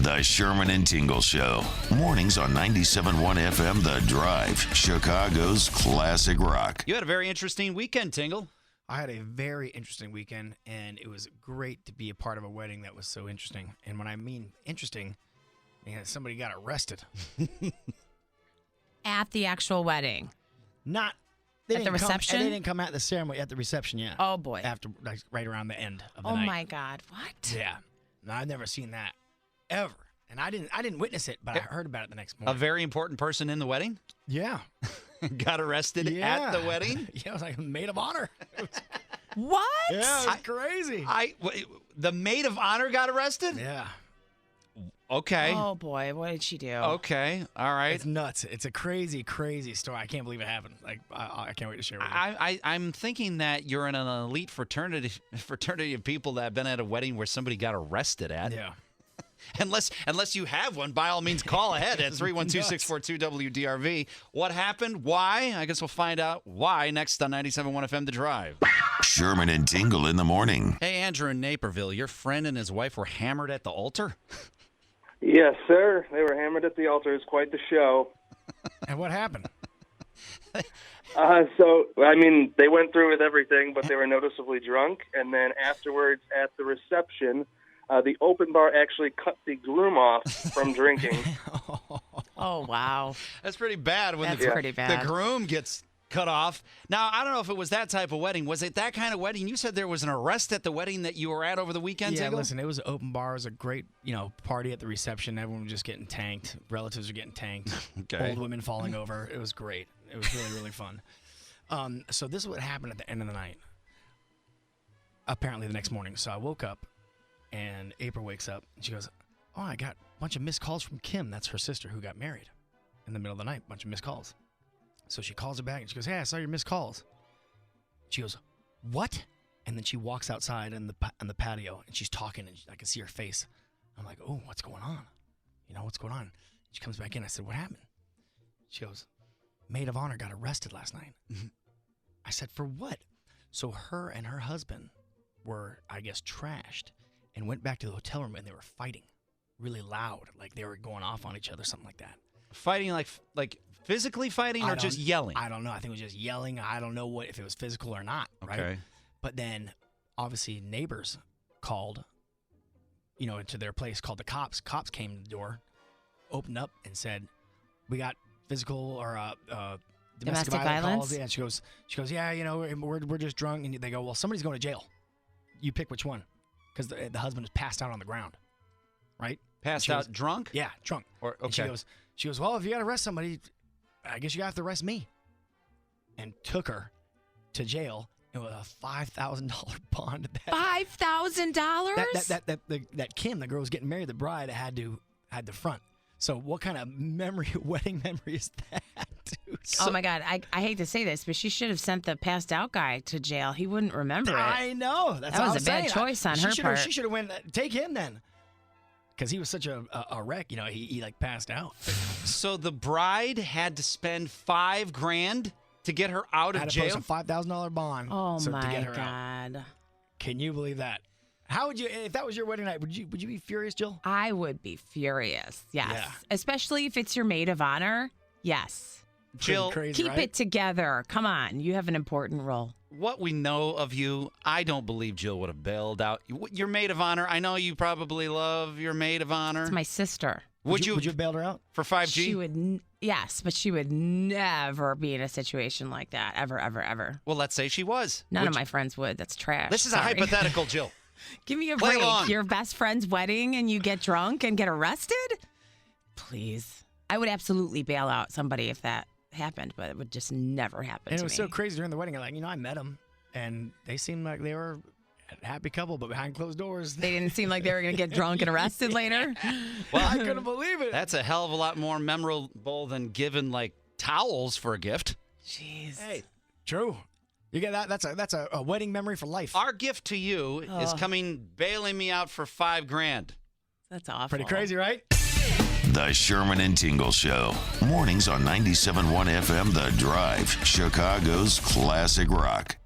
The Sherman and Tingle Show. Mornings on 97.1 FM The Drive, Chicago's classic rock. You had a very interesting weekend, Tingle. I had a very interesting weekend, and it was great to be a part of a wedding that was so interesting. And when I mean interesting, somebody got arrested. At the actual wedding. Not At the reception? They didn't come at the ceremony, at the reception yet. Oh, boy. After, right around the end of the Oh, night. my God. What? Yeah. No, I've never seen that ever. And I didn't witness it, but I heard about it the next morning. A very important person in the wedding Yeah. got arrested at the wedding. Yeah, it was like a maid of honor. What? Yeah, it was crazy. The maid of honor got arrested? Yeah. Okay. Oh, boy. What did she do? Okay. All right. It's nuts. It's a crazy, crazy story. I can't believe it happened. Like, I can't wait to share it with you. I'm thinking that you're in an elite fraternity of people that have been at a wedding where somebody got arrested at. Yeah. Unless you have one, by all means, call ahead at 312-642-WDRV. What happened? Why? I guess we'll find out why next on 97.1 FM The Drive. Sherman and Tingle in the morning. Hey, Andrew in Naperville, your friend and his wife were hammered at the altar? Yes, sir. They were hammered at the altar. It was quite the show. And what happened? They went through with everything, but they were noticeably drunk. And then afterwards at the reception, the open bar actually cut the groom off from drinking. Oh, wow. That's pretty bad when That's pretty bad. the groom gets cut off. Now, I don't know if it was that type of wedding. Was it that kind of wedding? You said there was an arrest at the wedding that you were at over the weekend, Yeah, Tingle? listen, it was an open bar. It was a great, party at the reception. Everyone was just getting tanked. Relatives were getting tanked. Okay. Old women falling over. It was great. It was really, really fun. So this is what happened at the end of the night. Apparently the next morning. So I woke up, and April wakes up, and she goes, "Oh, I got a bunch of missed calls from Kim." That's her sister who got married in the middle of the night. Bunch of missed calls. So she calls her back, and she goes, "Hey, I saw your missed calls." She goes, "What?" And then she walks outside on the patio, and she's talking, and I can see her face. I'm like, "Oh, what's going on? What's going on?" She comes back in. I said, "What happened?" She goes, "Maid of honor got arrested last night." I said, "For what?" So her and her husband were, I guess, trashed and went back to the hotel room, and they were fighting really loud, like they were going off on each other, something like that. Fighting like physically fighting or just yelling? I don't know. I think it was just yelling. I don't know if it was physical or not. Okay. Right? But then, obviously, neighbors called, into their place, called the cops. Cops came to the door, opened up, and said, "We got physical or domestic violence calls." Yeah, she goes, "Yeah, we're just drunk." And they go, "Well, somebody's going to jail. You pick which one," because the husband is passed out on the ground, right? Passed out drunk? Yeah, drunk. Okay. And she goes, "Well, if you got to arrest somebody, I guess you have to arrest me." And took her to jail and with a $5,000 bond. $5,000? That Kim, the girl who's getting married, the bride, had to front. So what kind of wedding memory is that, dude? Oh, my God. I hate to say this, but she should have sent the passed out guy to jail. He wouldn't remember it. I know. That was a bad choice on her part. She should have went, take him then. Because he was such a wreck. He passed out. So the bride had to spend $5,000 to get her out of jail? Had to post a $5,000 bond to get her out. God. Can you believe that? How would you, if that was your wedding night, would you be furious, Jill? I would be furious, yes. Yeah. Especially if it's your maid of honor, yes. Jill, crazy, keep it together. Come on, you have an important role. What we know of you, I don't believe Jill would have bailed out. Your maid of honor, I know you probably love your maid of honor. It's my sister. Would you have bailed her out? For 5G? She would, yes, but she would never be in a situation like that, ever, ever, ever. Well, let's say she was. None of my friends would. That's trash. This is Sorry. a hypothetical, Jill. Give me a Play break. along. Your best friend's wedding and you get drunk and get arrested? Please. I would absolutely bail out somebody if that happened, but it would just never happen And to it was me. so crazy during the wedding. I met them, and they seemed like they were a happy couple, but behind closed doors. They didn't seem like they were going to get drunk and arrested later. Well, I couldn't believe it. That's a hell of a lot more memorable than giving, towels for a gift. Jeez. Hey, true. You get that? That's a wedding memory for life. Our gift to you is bailing me out for $5,000. That's awful. Pretty crazy, right? The Sherman and Tingle Show. Mornings on 97.1 FM The Drive, Chicago's classic rock.